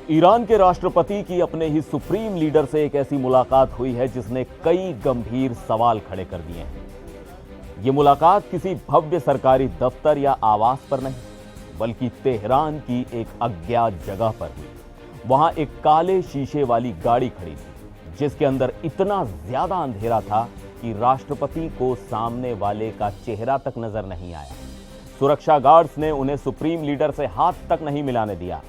Iran के राष्ट्रपति की अपने ही सुप्रीम लीडर से एक ऐसी मुलाकात हुई है जिसने कई गंभीर सवाल खड़े कर दिए हैं। यह मुलाकात किसी भव्य सरकारी दफ्तर या आवास पर नहीं, बल्कि तेहरान की एक अज्ञात जगह पर हुई। वहां एक काले शीशे वाली गाड़ी खड़ी थी, जिसके अंदर इतना ज्यादा अंधेरा था कि राष्ट्रपति को सामने वाले का चेहरा तक नजर नहीं आया। सुरक्षा गार्ड्स ने उन्हें सुप्रीम लीडर से हाथ तक नहीं मिलाने दिया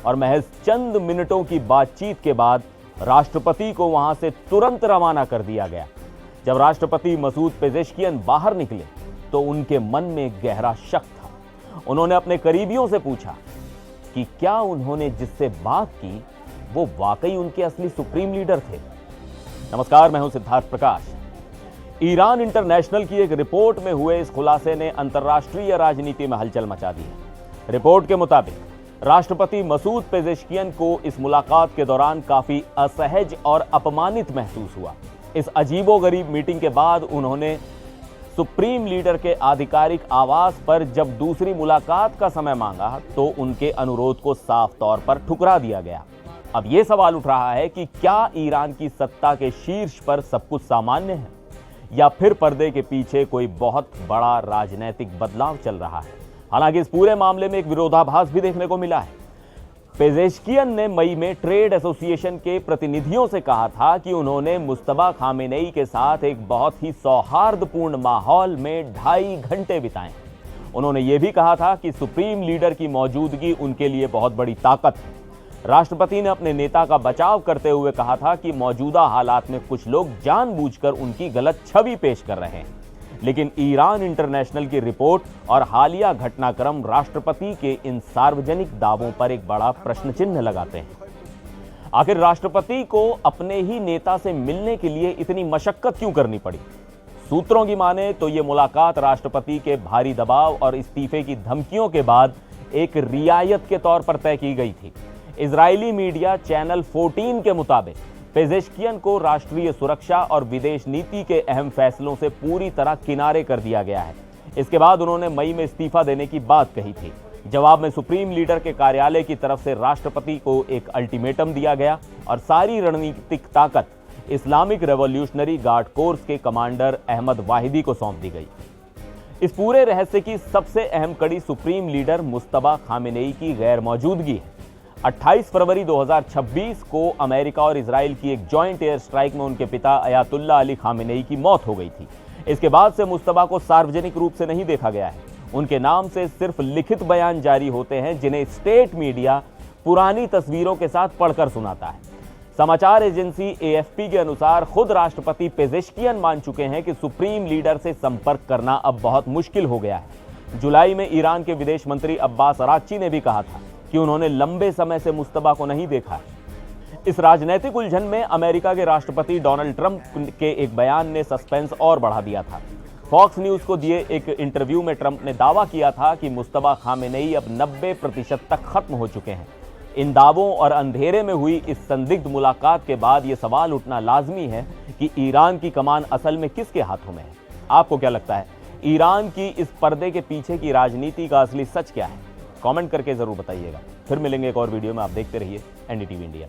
और महज चंद मिनटों की बातचीत के बाद राष्ट्रपति को वहां से तुरंत रवाना कर दिया गया। जब राष्ट्रपति मसूद पेजेश्कियन बाहर निकले तो उनके मन में गहरा शक था। उन्होंने अपने करीबियों से पूछा कि क्या उन्होंने जिससे बात की वो वाकई उनके असली सुप्रीम लीडर थे। नमस्कार, मैं हूं सिद्धार्थ प्रकाश। ईरान इंटरनेशनल की एक रिपोर्ट में हुए इस खुलासे ने अंतर्राष्ट्रीय राजनीति में हलचल मचा दी है। रिपोर्ट के मुताबिक राष्ट्रपति मसूद पेजेश्कियन को इस मुलाकात के दौरान काफी असहज और अपमानित महसूस हुआ। इस अजीबोगरीब मीटिंग के बाद उन्होंने सुप्रीम लीडर के आधिकारिक आवास पर जब दूसरी मुलाकात का समय मांगा तो उनके अनुरोध को साफ तौर पर ठुकरा दिया गया। अब यह सवाल उठ रहा है कि क्या ईरान की सत्ता के शीर्ष पर सब कुछ सामान्य है या फिर पर्दे के पीछे कोई बहुत बड़ा राजनीतिक बदलाव चल रहा है। हालांकि इस पूरे मामले में एक विरोधाभास भी देखने को मिला है। पेजेश्कियन ने मई में ट्रेड एसोसिएशन के प्रतिनिधियों से कहा था कि उन्होंने मुस्तफा खामेनेई के साथ एक बहुत ही सौहार्दपूर्ण माहौल में 2.5 घंटे बिताए। उन्होंने ये भी कहा था कि सुप्रीम लीडर की मौजूदगी उनके लिए बहुत बड़ी ताकत है। राष्ट्रपति ने अपने नेता का बचाव करते हुए कहा था कि मौजूदा हालात में कुछ लोग जानबूझकर उनकी गलत छवि पेश कर रहे हैं। लेकिन ईरान इंटरनेशनल की रिपोर्ट और हालिया घटनाक्रम राष्ट्रपति के इन सार्वजनिक दावों पर एक बड़ा प्रश्न चिन्ह लगाते हैं। आखिर राष्ट्रपति को अपने ही नेता से मिलने के लिए इतनी मशक्कत क्यों करनी पड़ी? सूत्रों की माने तो यह मुलाकात राष्ट्रपति के भारी दबाव और इस्तीफे की धमकियों के बाद एक रियायत के तौर पर तय की गई थी। इजरायली मीडिया चैनल 14 के मुताबिक पेजेश्कियन को राष्ट्रीय सुरक्षा और विदेश नीति के अहम फैसलों से पूरी तरह किनारे कर दिया गया है। इसके बाद उन्होंने मई में इस्तीफा देने की बात कही थी। जवाब में सुप्रीम लीडर के कार्यालय की तरफ से राष्ट्रपति को एक अल्टीमेटम दिया गया और सारी रणनीतिक ताकत इस्लामिक रेवोल्यूशनरी गार्ड कोर्स के कमांडर अहमद वाहिदी को सौंप दी गई। इस पूरे रहस्य की सबसे अहम कड़ी सुप्रीम लीडर मुस्तफा खामेनेई की गैर मौजूदगी है। 28 फरवरी 2026 को अमेरिका और इजराइल की एक जॉइंट एयर स्ट्राइक में उनके पिता अयातुल्ला अली खामेनेई की मौत हो गई थी। इसके बाद से मुस्तफा को सार्वजनिक रूप से नहीं देखा गया है। उनके नाम से सिर्फ लिखित बयान जारी होते हैं, जिन्हें स्टेट मीडिया पुरानी तस्वीरों के साथ पढ़कर सुनाता है। समाचार एजेंसी AFP के अनुसार खुद राष्ट्रपति पेजेश्कियन मान चुके हैं कि सुप्रीम लीडर से संपर्क करना अब बहुत मुश्किल हो गया है। जुलाई में ईरान के विदेश मंत्री अब्बास अराक्ची ने भी कहा था कि उन्होंने लंबे समय से मुस्तफा को नहीं देखा है। इस राजनीतिक उलझन में अमेरिका के राष्ट्रपति डोनाल्ड ट्रंप के एक बयान ने सस्पेंस और बढ़ा दिया था। फॉक्स न्यूज को दिए एक इंटरव्यू में ट्रंप ने दावा किया था कि मुस्तफा खामेनेई अब 90% तक खत्म हो चुके हैं। इन दावों और अंधेरे में हुई इस संदिग्ध मुलाकात के बाद यह सवाल उठना लाजमी है कि ईरान की कमान असल में किसके हाथों में है। आपको क्या लगता है, ईरान की इस पर्दे के पीछे की राजनीति का असली सच क्या है? कमेंट करके जरूर बताइएगा। फिर मिलेंगे एक और वीडियो में। आप देखते रहिए NDTV इंडिया।